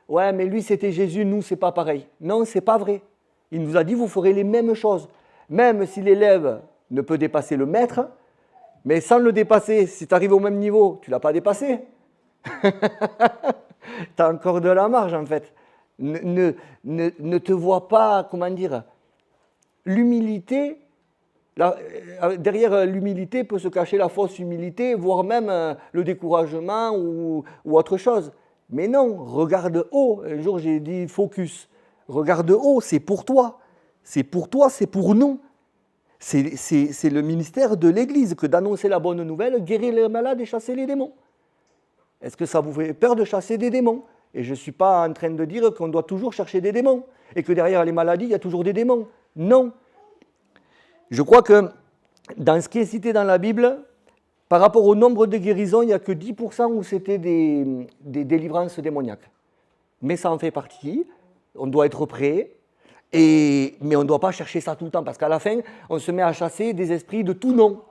ouais, mais lui c'était Jésus, nous c'est pas pareil. Non, c'est pas vrai. Il nous a dit, vous ferez les mêmes choses. Même si l'élève ne peut dépasser le maître, mais sans le dépasser, si tu arrives au même niveau, tu ne l'as pas dépassé. Tu as encore de la marge en fait. Ne te vois pas, comment dire, l'humilité, derrière l'humilité peut se cacher la fausse humilité, voire même le découragement ou autre chose. Mais non, regarde haut. Un jour j'ai dit focus. Regarde haut, c'est pour toi. C'est pour toi, c'est pour nous. C'est le ministère de l'Église que d'annoncer la bonne nouvelle, guérir les malades et chasser les démons. Est-ce que ça vous fait peur de chasser des démons? Et je ne suis pas en train de dire qu'on doit toujours chercher des démons et que derrière les maladies, il y a toujours des démons. Non. Je crois que dans ce qui est cité dans la Bible, par rapport au nombre de guérisons, il n'y a que 10% où c'était des délivrances démoniaques. Mais ça en fait partie. On doit être prêt. Mais on ne doit pas chercher ça tout le temps, parce qu'à la fin, on se met à chasser des esprits de tout nom.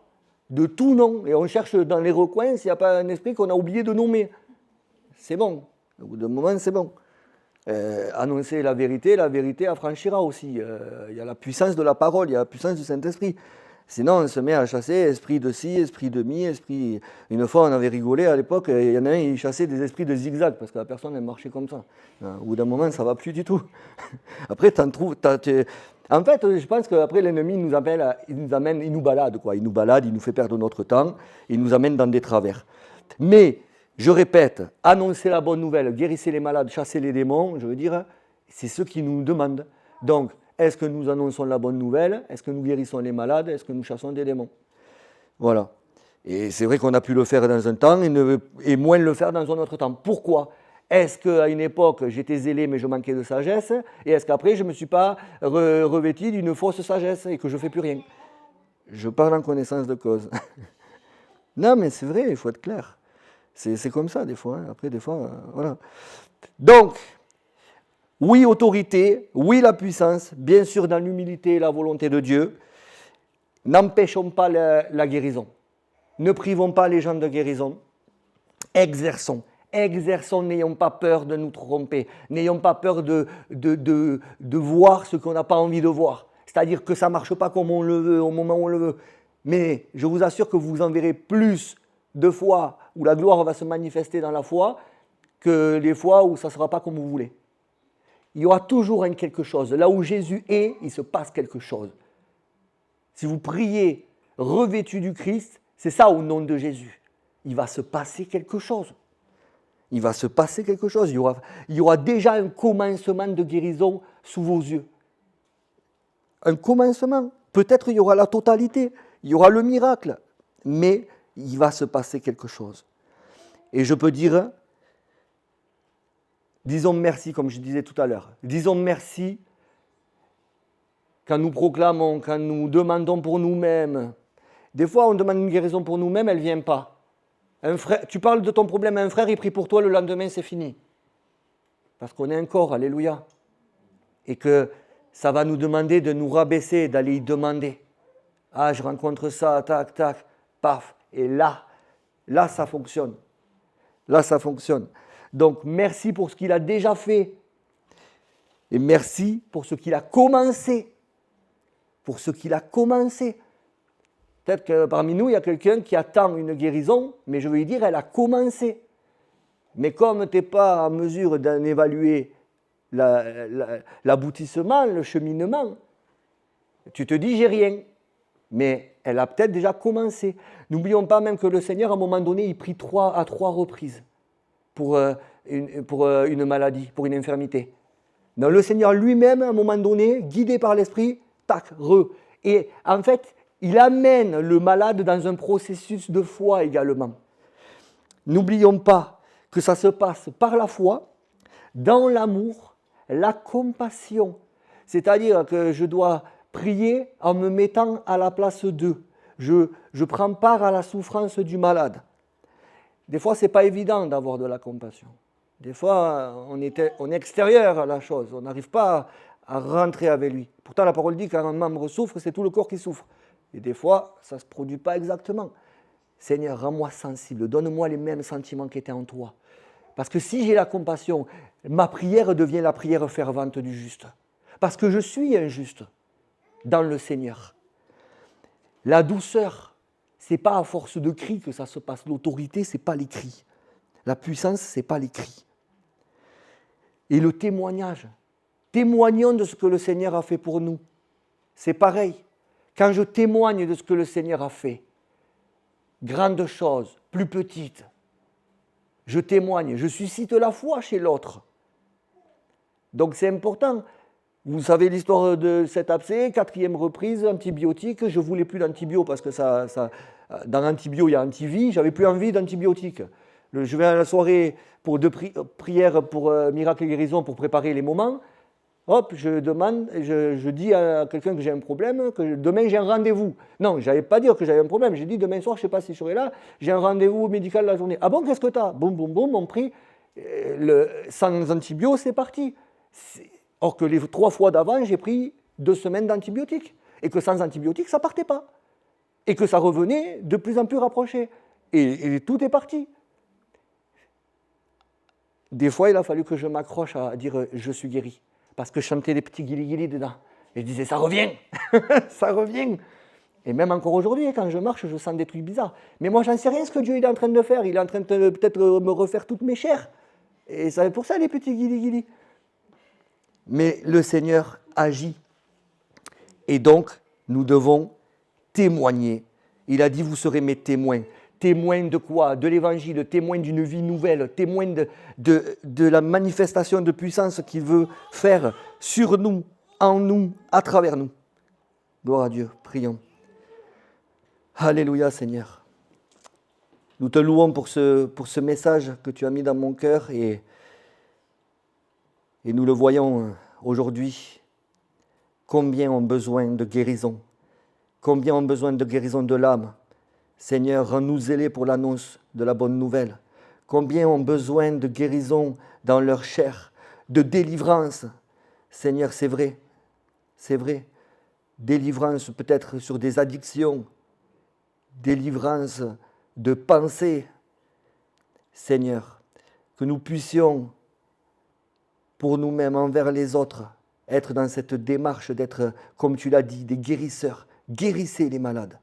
De tout nom. Et on cherche dans les recoins s'il n'y a pas un esprit qu'on a oublié de nommer. C'est bon. Au bout d'un moment, c'est bon. Annoncer la vérité affranchira aussi. Il y a la puissance de la parole, il y a la puissance du Saint-Esprit. Sinon, on se met à chasser esprit de ci, esprit de mi, esprit... Une fois, on avait rigolé à l'époque, il y en a un, il chassait des esprits de zigzag, parce que la personne, elle marchait comme ça. Au bout d'un moment, ça ne va plus du tout. Après, t'en trouves... En fait, je pense qu'après, l'ennemi il nous balade, quoi. Il nous balade, il nous fait perdre notre temps, il nous amène dans des travers. Mais, je répète, annoncer la bonne nouvelle, guérissez les malades, chassez les démons, je veux dire, c'est ce qu'ils nous demandent. Donc, est-ce que nous annonçons la bonne nouvelle? Est-ce que nous guérissons les malades? Est-ce que nous chassons des démons? Voilà. Et c'est vrai qu'on a pu le faire dans un temps et moins le faire dans un autre temps. Pourquoi? Est-ce qu'à une époque, j'étais zélé mais je manquais de sagesse? Et est-ce qu'après, je ne me suis pas revêti d'une fausse sagesse et que je ne fais plus rien? Je parle en connaissance de cause. Non, mais c'est vrai, il faut être clair. C'est comme ça des fois. Hein. Après, des fois, voilà. Donc, Oui, autorité, oui, la puissance, bien sûr dans l'humilité et la volonté de Dieu. N'empêchons pas la guérison. Ne privons pas les gens de guérison. Exerçons, n'ayons pas peur de nous tromper, n'ayons pas peur de voir ce qu'on n'a pas envie de voir. C'est-à-dire que ça ne marche pas comme on le veut, au moment où on le veut. Mais je vous assure que vous en verrez plus de fois où la gloire va se manifester dans la foi que les fois où ça ne sera pas comme vous voulez. Il y aura toujours un quelque chose. Là où Jésus est, il se passe quelque chose. Si vous priez revêtu du Christ, c'est ça au nom de Jésus. Il va se passer quelque chose. Il va se passer quelque chose. Il y aura déjà un commencement de guérison sous vos yeux. Un commencement. Peut-être il y aura la totalité. Il y aura le miracle. Mais il va se passer quelque chose. Et je peux dire, disons merci, comme je disais tout à l'heure. Disons merci quand nous proclamons, quand nous demandons pour nous-mêmes. Des fois, on demande une guérison pour nous-mêmes, elle ne vient pas. Un frère, tu parles de ton problème à un frère, il prie pour toi, le lendemain, c'est fini. Parce qu'on est un corps, alléluia. Et que ça va nous demander de nous rabaisser, d'aller y demander. Ah, je rencontre ça, tac, tac, paf. Et là, ça fonctionne. Là, ça fonctionne. Donc, merci pour ce qu'il a déjà fait. Et merci pour ce qu'il a commencé. Pour ce qu'il a commencé. Peut-être que parmi nous, il y a quelqu'un qui attend une guérison, mais je veux lui dire, elle a commencé. Mais comme tu n'es pas en mesure d'en évaluer l'aboutissement, le cheminement, tu te dis, j'ai rien. Mais elle a peut-être déjà commencé. N'oublions pas même que le Seigneur, à un moment donné, il prie à 3 reprises pour une maladie, pour une infirmité. Donc, le Seigneur lui-même, à un moment donné, guidé par l'Esprit, tac, Et en fait, il amène le malade dans un processus de foi également. N'oublions pas que ça se passe par la foi, dans l'amour, la compassion. C'est-à-dire que je dois prier en me mettant à la place d'eux. Je prends part à la souffrance du malade. Des fois, ce n'est pas évident d'avoir de la compassion. Des fois, on est extérieur à la chose. On n'arrive pas à rentrer avec lui. Pourtant, la parole dit qu'un membre souffre, c'est tout le corps qui souffre. Et des fois, ça ne se produit pas exactement. Seigneur, rends-moi sensible, donne-moi les mêmes sentiments qui étaient en toi. Parce que si j'ai la compassion, ma prière devient la prière fervente du juste. Parce que je suis un juste dans le Seigneur. La douceur, ce n'est pas à force de cris que ça se passe. L'autorité, ce n'est pas les cris. La puissance, ce n'est pas les cris. Et le témoignage. Témoignons de ce que le Seigneur a fait pour nous. C'est pareil. Quand je témoigne de ce que le Seigneur a fait, grandes choses, plus petites, je témoigne, je suscite la foi chez l'autre. Donc c'est important. Vous savez l'histoire de cet abcès, 4e reprise, antibiotique. Je ne voulais plus d'antibio parce que dans l'antibio, il y a antivie. Je n'avais plus envie d'antibiotiques. Je vais à la soirée pour 2 prières pour miracle et guérison pour préparer les moments. Hop, je demande, je dis à quelqu'un que j'ai un problème, que demain j'ai un rendez-vous. Non, je n'allais pas dire que j'avais un problème. J'ai dit demain soir, je ne sais pas si je serai là, j'ai un rendez-vous médical la journée. Ah bon, qu'est-ce que tu as? Boum, boum, boum, on prie. Sans antibio, c'est parti. Or que les 3 fois d'avant, j'ai pris 2 semaines d'antibiotiques. Et que sans antibiotiques, ça ne partait pas. Et que ça revenait de plus en plus rapproché. Et tout est parti. Des fois, il a fallu que je m'accroche à dire « je suis guéri ». Parce que je chantais des petits guili-guili dedans. Et je disais « ça revient, ça revient ». Et même encore aujourd'hui, quand je marche, je sens des trucs bizarres. Mais moi, j'en sais rien ce que Dieu est en train de faire. Il est en train de peut-être me refaire toutes mes chairs. Et c'est pour ça les petits guili-guili. Mais le Seigneur agit. Et donc, nous devons témoigner. Il a dit, vous serez mes témoins. Témoins de quoi? De l'évangile, témoins d'une vie nouvelle, témoins de la manifestation de puissance qu'il veut faire sur nous, en nous, à travers nous. Gloire à Dieu, prions. Alléluia Seigneur. Nous te louons pour ce message que tu as mis dans mon cœur et nous le voyons aujourd'hui. Combien ont besoin de guérison? Combien ont besoin de guérison de l'âme? Seigneur, rends-nous zélés pour l'annonce de la bonne nouvelle. Combien ont besoin de guérison dans leur chair, de délivrance. Seigneur, c'est vrai. Délivrance peut-être sur des addictions, délivrance de pensée. Seigneur, que nous puissions, pour nous-mêmes, envers les autres, être dans cette démarche d'être, comme tu l'as dit, des guérisseurs. Guérissez les malades.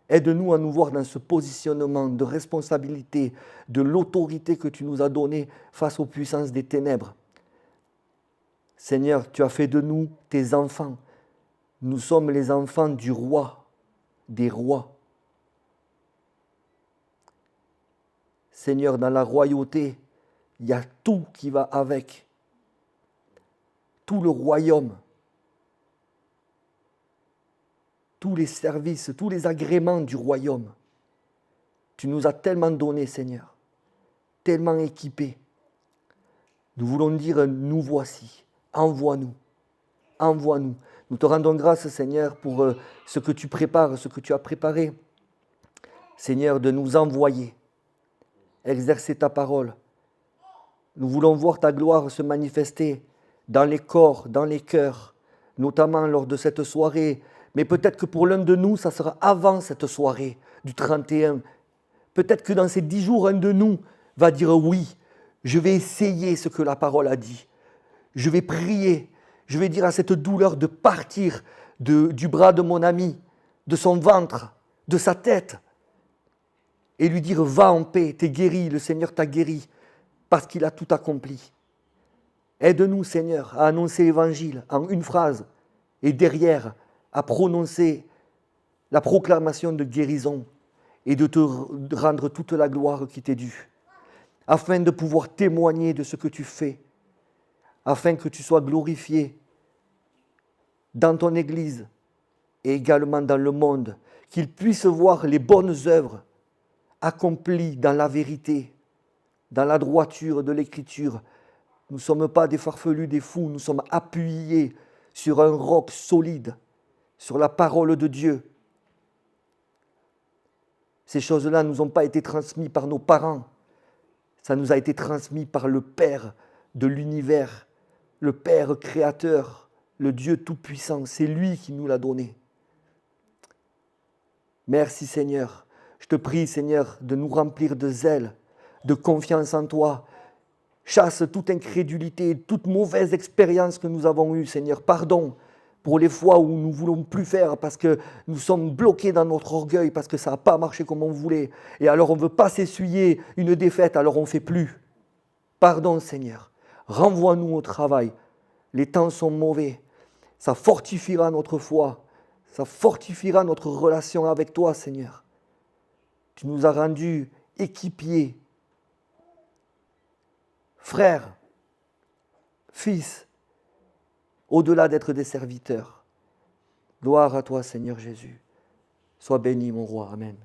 Aide-nous à nous voir dans ce positionnement de responsabilité, de l'autorité que tu nous as donnée face aux puissances des ténèbres. Seigneur, tu as fait de nous tes enfants. Nous sommes les enfants du roi, des rois. Seigneur, dans la royauté, il y a tout qui va avec. Tout le royaume. Tous les services, tous les agréments du royaume. Tu nous as tellement donné, Seigneur, tellement équipés. Nous voulons dire, nous voici, envoie-nous, envoie-nous. Nous te rendons grâce, Seigneur, pour ce que tu prépares, ce que tu as préparé. Seigneur, de nous envoyer, exercer ta parole. Nous voulons voir ta gloire se manifester dans les corps, dans les cœurs, notamment lors de cette soirée. Mais peut-être que pour l'un de nous, ça sera avant cette soirée du 31. Peut-être que dans ces 10 jours, un de nous va dire oui, je vais essayer ce que la parole a dit. Je vais prier. Je vais dire à cette douleur de partir du bras de mon ami, de son ventre, de sa tête. Et lui dire, va en paix, t'es guéri, le Seigneur t'a guéri, parce qu'il a tout accompli. Aide-nous, Seigneur, à annoncer l'évangile en une phrase, et derrière, à prononcer la proclamation de guérison et de te rendre toute la gloire qui t'est due, afin de pouvoir témoigner de ce que tu fais, afin que tu sois glorifié dans ton Église et également dans le monde, qu'ils puissent voir les bonnes œuvres accomplies dans la vérité, dans la droiture de l'Écriture. Nous ne sommes pas des farfelus, des fous, nous sommes appuyés sur un roc solide, sur la parole de Dieu. Ces choses-là ne nous ont pas été transmises par nos parents. Ça nous a été transmis par le Père de l'univers, le Père créateur, le Dieu tout-puissant. C'est lui qui nous l'a donné. Merci Seigneur. Je te prie Seigneur de nous remplir de zèle, de confiance en toi. Chasse toute incrédulité, toute mauvaise expérience que nous avons eue, Seigneur. Pardon pour les fois où nous ne voulons plus faire parce que nous sommes bloqués dans notre orgueil, parce que ça n'a pas marché comme on voulait. Et alors on ne veut pas s'essuyer une défaite, alors on ne fait plus. Pardon Seigneur. Renvoie-nous au travail. Les temps sont mauvais. Ça fortifiera notre foi. Ça fortifiera notre relation avec toi, Seigneur. Tu nous as rendus équipiers, frères, fils, au-delà d'être des serviteurs. Gloire à toi, Seigneur Jésus. Sois béni, mon roi. Amen.